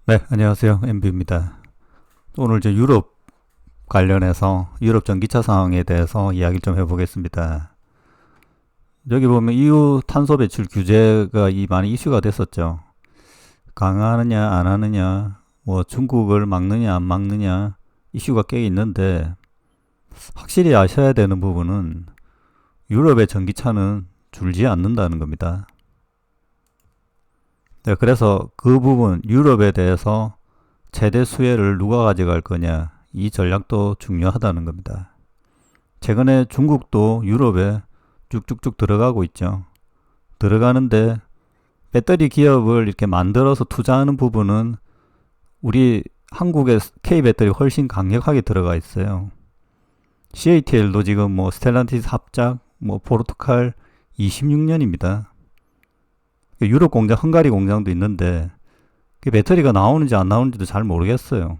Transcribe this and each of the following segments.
네, 안녕하세요. MB입니다. 오늘 이제 유럽 관련해서 유럽 전기차 상황에 대해서 이야기를 좀 해보겠습니다. 여기 보면 EU 탄소 배출 규제가 많이 이슈가 됐었죠. 강화하느냐, 안 하느냐, 뭐 중국을 막느냐, 안 막느냐 이슈가 꽤 있는데 확실히 아셔야 되는 부분은 유럽의 전기차는 줄지 않는다는 겁니다. 네, 그래서 그 부분 유럽에 대해서 최대 수혜를 누가 가져갈 거냐 이 전략도 중요하다는 겁니다. 최근에 중국도 유럽에 쭉쭉쭉 들어가고 있죠. 들어가는데 배터리 기업을 이렇게 만들어서 투자하는 부분은 우리 한국의 K배터리 훨씬 강력하게 들어가 있어요. CATL도 지금 뭐 스텔란티스 합작, 뭐 포르투갈 26년입니다. 유럽 공장, 헝가리 공장도 있는데 그 배터리가 나오는지 안 나오는지도 잘 모르겠어요.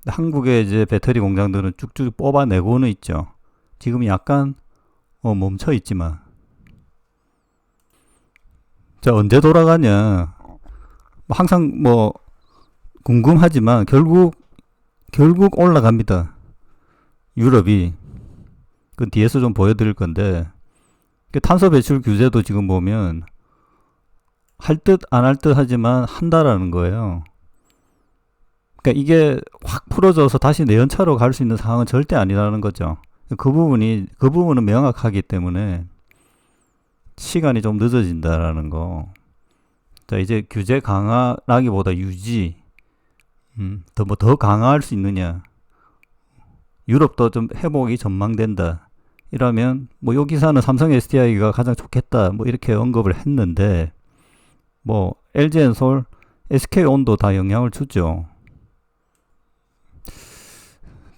한국의 이제 배터리 공장들은 쭉쭉 뽑아내고는 있죠. 지금 약간 멈춰 있지만 자 언제 돌아가냐 항상 뭐 궁금하지만 결국 올라갑니다. 유럽이 그 뒤에서 좀 보여드릴 건데 탄소 배출 규제도 지금 보면 할 듯 안 할 듯 하지만 한다라는 거예요. 그러니까 이게 확 풀어져서 다시 내연차로 갈 수 있는 상황은 절대 아니라는 거죠. 그 부분은 명확하기 때문에 시간이 좀 늦어진다라는 거. 자, 이제 규제 강화라기보다 유지, 더 강화할 수 있느냐. 유럽도 좀 회복이 전망된다. 이러면 뭐 요 기사는 삼성 SDI가 가장 좋겠다. 뭐 이렇게 언급을 했는데 뭐 LG엔솔, SK온도 다 영향을 주죠.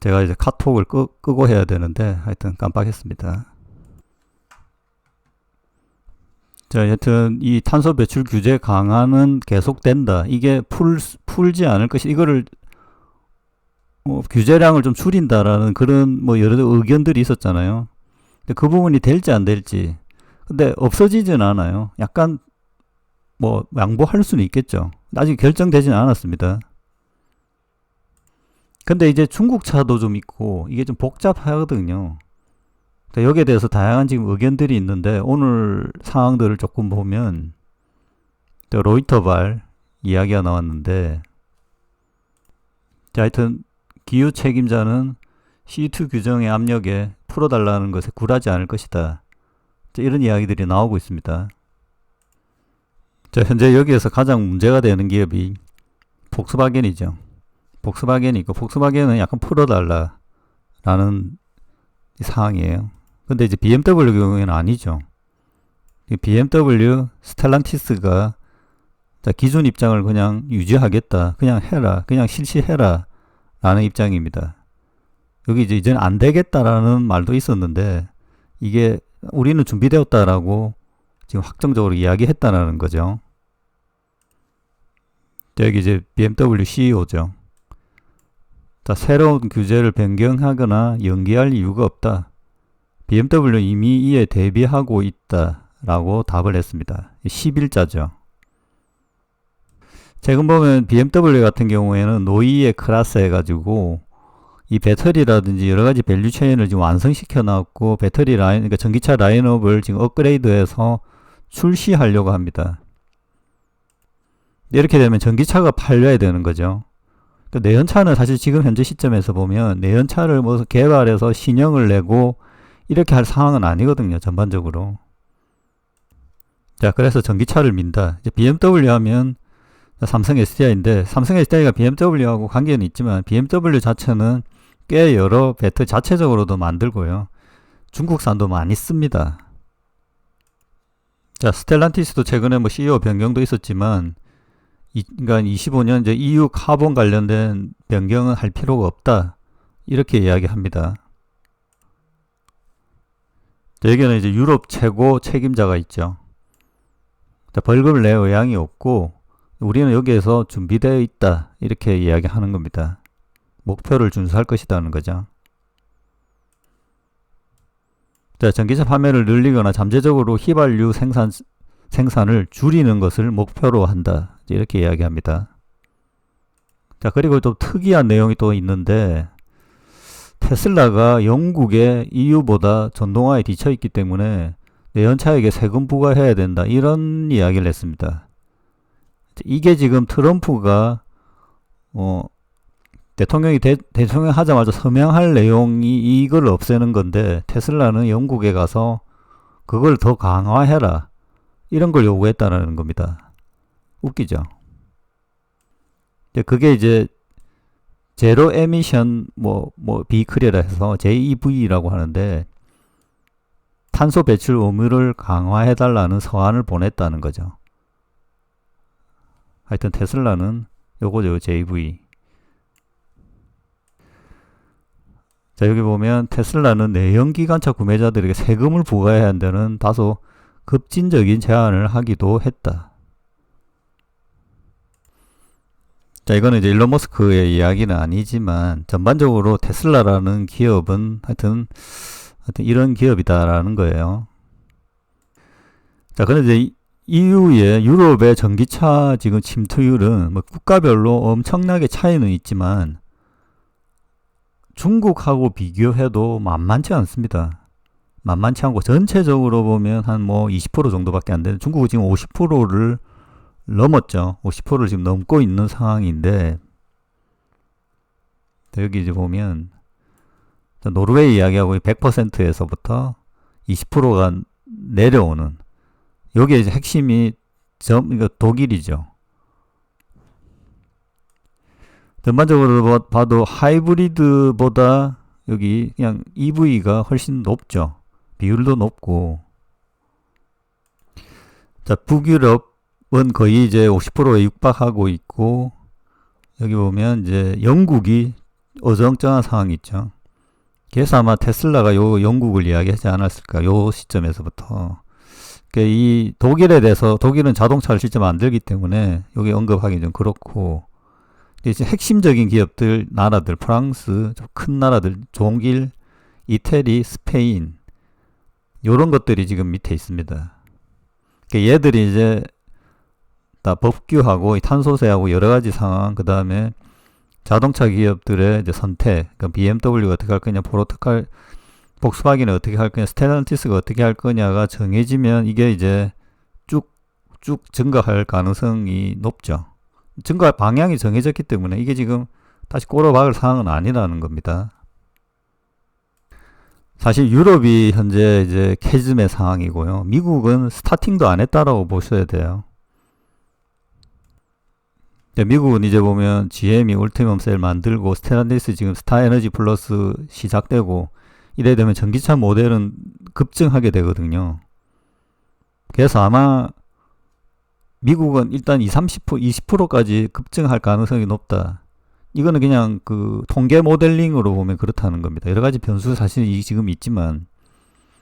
제가 이제 카톡을 끄고 해야 되는데 하여튼 깜빡했습니다. 자, 하여튼 이 탄소 배출 규제 강화는 계속된다. 이게 풀지 않을 것이 이거를 규제량을 좀 줄인다라는 그런 뭐 여러 의견들이 있었잖아요. 근데 그 부분이 될지 안 될지. 근데 없어지진 않아요. 약간 뭐 양보할 수는 있겠죠. 아직 결정되진 않았습니다. 근데 이제 중국 차도 좀 있고 이게 좀 복잡하거든요. 여기에 대해서 다양한 지금 의견들이 있는데 오늘 상황들을 조금 보면 로이터발 이야기가 나왔는데 자, 하여튼 기후 책임자는 C2 규정의 압력에 풀어달라는 것에 굴하지 않을 것이다. 자, 이런 이야기들이 나오고 있습니다. 자, 현재 여기에서 가장 문제가 되는 기업이 폭스바겐이죠. 폭스바겐이 있고 폭스바겐은 약간 풀어달라라는 상황이에요. 근데 이제 BMW 경우에는 아니죠. BMW 스텔란티스가 기존 입장을 그냥 유지하겠다. 그냥 해라. 그냥 실시해라. 라는 입장입니다. 여기 이제 이제는 안 되겠다라는 말도 있었는데 이게 우리는 준비되었다라고 지금 확정적으로 이야기했다라는 거죠. 여기 이제 BMW CEO죠. 자, 새로운 규제를 변경하거나 연기할 이유가 없다. BMW는 이미 이에 대비하고 있다라고 답을 했습니다. 10일자죠. 최근 보면 BMW 같은 경우에는 노이에 클래스 해가지고 이 배터리라든지 여러 가지 밸류 체인을 지금 완성시켜 놨고 배터리 라인, 그러니까 전기차 라인업을 지금 업그레이드해서 출시하려고 합니다. 이렇게 되면 전기차가 팔려야 되는 거죠. 내연차는 사실 지금 현재 시점에서 보면 내연차를 뭐 개발해서 신형을 내고 이렇게 할 상황은 아니거든요. 전반적으로. 자, 그래서 전기차를 민다. 이제 BMW 하면 삼성 SDI인데 삼성 SDI가 BMW하고 관계는 있지만 BMW 자체는 꽤 여러 배터리 자체적으로도 만들고요. 중국산도 많이 씁니다. 자, 스텔란티스도 최근에 뭐 CEO 변경도 있었지만 그러니까 25년 이제 EU 카본 관련된 변경은 할 필요가 없다. 이렇게 이야기합니다. 여기는 이제 유럽 최고 책임자가 있죠. 자, 벌금을 낼 의향이 없고 우리는 여기에서 준비되어 있다. 이렇게 이야기하는 겁니다. 목표를 준수할 것이라는 거죠. 자, 전기차 판매를 늘리거나 잠재적으로 휘발유 생산을 줄이는 것을 목표로 한다. 이렇게 이야기합니다. 자, 그리고 또 특이한 내용이 또 있는데, 테슬라가 영국의 EU보다 전동화에 뒤처 있기 때문에 내연차에게 세금 부과해야 된다. 이런 이야기를 했습니다. 이게 지금 트럼프가 대통령이 대통령 하자마자 서명할 내용이 이걸 없애는 건데, 테슬라는 영국에 가서 그걸 더 강화해라, 이런 걸 요구했다는 겁니다. 웃기죠. 그게 이제 제로 에미션 비클이라 해서 JEV라고 하는데, 탄소 배출 의무를 강화해달라는 서한을 보냈다는 거죠. 하여튼 테슬라는 요거죠, JV. 자, 여기 보면 테슬라는 내연기관차 구매자들에게 세금을 부과해야 한다는 다소 급진적인 제안을 하기도 했다. 자, 이거는 이제 일론 머스크의 이야기는 아니지만 전반적으로 테슬라라는 기업은 하여튼 이런 기업이다라는 거예요. 자, 근데 이제 EU의 유럽의 전기차 지금 침투율은 뭐 국가별로 엄청나게 차이는 있지만 중국하고 비교해도 만만치 않습니다. 만만치 않고 전체적으로 보면 한 뭐 20% 정도밖에 안 되는, 중국은 지금 50%를 넘었죠. 50%를 지금 넘고 있는 상황인데, 여기 이제 보면 노르웨이 이야기하고 100%에서부터 20%가 내려오는, 여기에 이제 핵심이 그러니까 독일이죠. 전반적으로 봐도 하이브리드보다 여기 그냥 EV가 훨씬 높죠. 비율도 높고. 자, 북유럽은 거의 이제 50%에 육박하고 있고, 여기 보면 이제 영국이 어정쩡한 상황이 있죠. 그래서 아마 테슬라가 요 영국을 이야기하지 않았을까, 요 시점에서부터. 이 독일에 대해서, 독일은 자동차를 실제 만들기 때문에 여기 언급하기 좀 그렇고, 이제 핵심적인 기업들, 나라들, 프랑스, 큰 나라들, 독일, 이태리, 스페인, 요런 것들이 지금 밑에 있습니다. 얘들이 이제 다 법규하고 탄소세하고 여러 가지 상황, 그 다음에 자동차 기업들의 이제 선택, 그러니까 BMW가 어떻게 할 거냐, 폭스바겐이 어떻게 할 거냐, 스텔란티스가 어떻게 할 거냐가 정해지면 이게 이제 쭉 증가할 가능성이 높죠. 증가 방향이 정해졌기 때문에 이게 지금 다시 꼬라박을 상황은 아니라는 겁니다. 사실 유럽이 현재 이제 캐즘의 상황이고요. 미국은 스타팅도 안 했다라고 보셔야 돼요. 미국은 이제 보면 GM이 울티멈 셀 만들고, 스텔란티스 지금 스타에너지 플러스 시작되고, 이래 되면 전기차 모델은 급증하게 되거든요. 그래서 아마 미국은 일단 20%까지 급증할 가능성이 높다. 이거는 그냥 그 통계 모델링으로 보면 그렇다는 겁니다. 여러 가지 변수 사실 지금 있지만,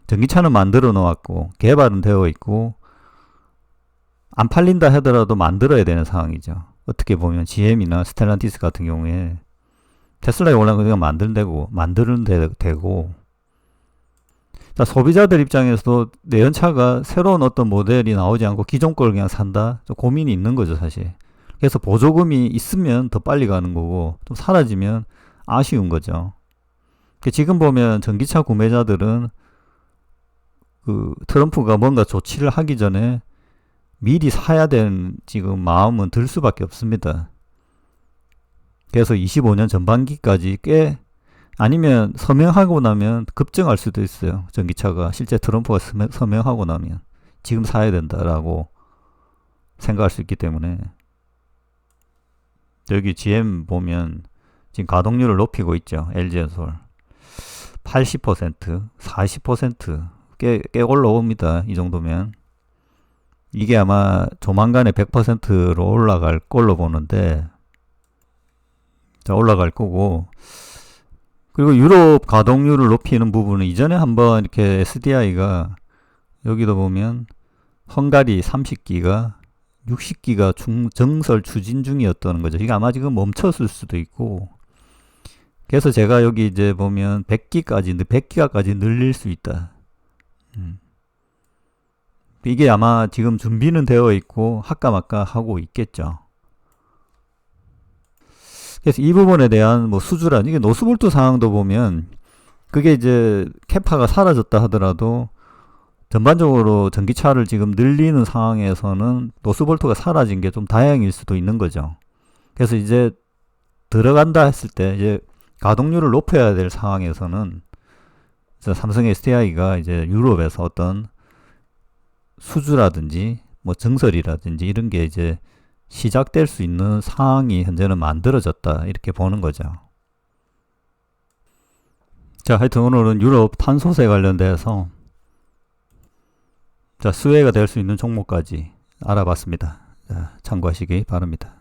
전기차는 만들어 놓았고 개발은 되어 있고, 안 팔린다 하더라도 만들어야 되는 상황이죠. 어떻게 보면 GM이나 스텔란티스 같은 경우에 테슬라에 올라가면 그냥 만드는 되고. 자, 소비자들 입장에서도 내연차가 새로운 어떤 모델이 나오지 않고 기존 걸 그냥 산다, 좀 고민이 있는 거죠, 사실. 그래서 보조금이 있으면 더 빨리 가는 거고, 좀 사라지면 아쉬운 거죠. 지금 보면 전기차 구매자들은 그 트럼프가 뭔가 조치를 하기 전에 미리 사야 되는 지금 마음은 들 수밖에 없습니다. 그래서 25년 전반기까지 아니면 서명하고 나면 급증할 수도 있어요. 전기차가 실제 트럼프가 서명하고 나면 지금 사야 된다라고 생각할 수 있기 때문에. 여기 GM 보면 지금 가동률을 높이고 있죠. LG엔솔 80%, 40% 꽤 올라옵니다. 이 정도면. 이게 아마 조만간에 100%로 올라갈 걸로 보는데, 자, 올라갈 거고. 그리고 유럽 가동률을 높이는 부분은 이전에 한번 이렇게 SDI가, 여기도 보면 헝가리 30기가 60기가 정설 추진 중이었다는 거죠. 이게 아마 지금 멈췄을 수도 있고, 그래서 제가 여기 이제 보면 100기가까지 늘릴 수 있다. 이게 아마 지금 준비는 되어 있고 할까 말까 하고 있겠죠. 그래서 이 부분에 대한 뭐 수주란 이게 노스볼트 상황도 보면 그게 이제 캐파가 사라졌다 하더라도 전반적으로 전기차를 지금 늘리는 상황에서는 노스볼트가 사라진 게 좀 다행일 수도 있는 거죠. 그래서 이제 들어간다 했을 때 이제 가동률을 높여야 될 상황에서는 삼성 SDI가 이제 유럽에서 어떤 수주라든지 뭐 증설이라든지 이런 게 이제 시작될 수 있는 상황이 현재는 만들어졌다 이렇게 보는 거죠. 자, 하여튼 오늘은 유럽 탄소세 관련돼서 수혜가 될 수 있는 종목까지 알아봤습니다. 자, 참고하시기 바랍니다.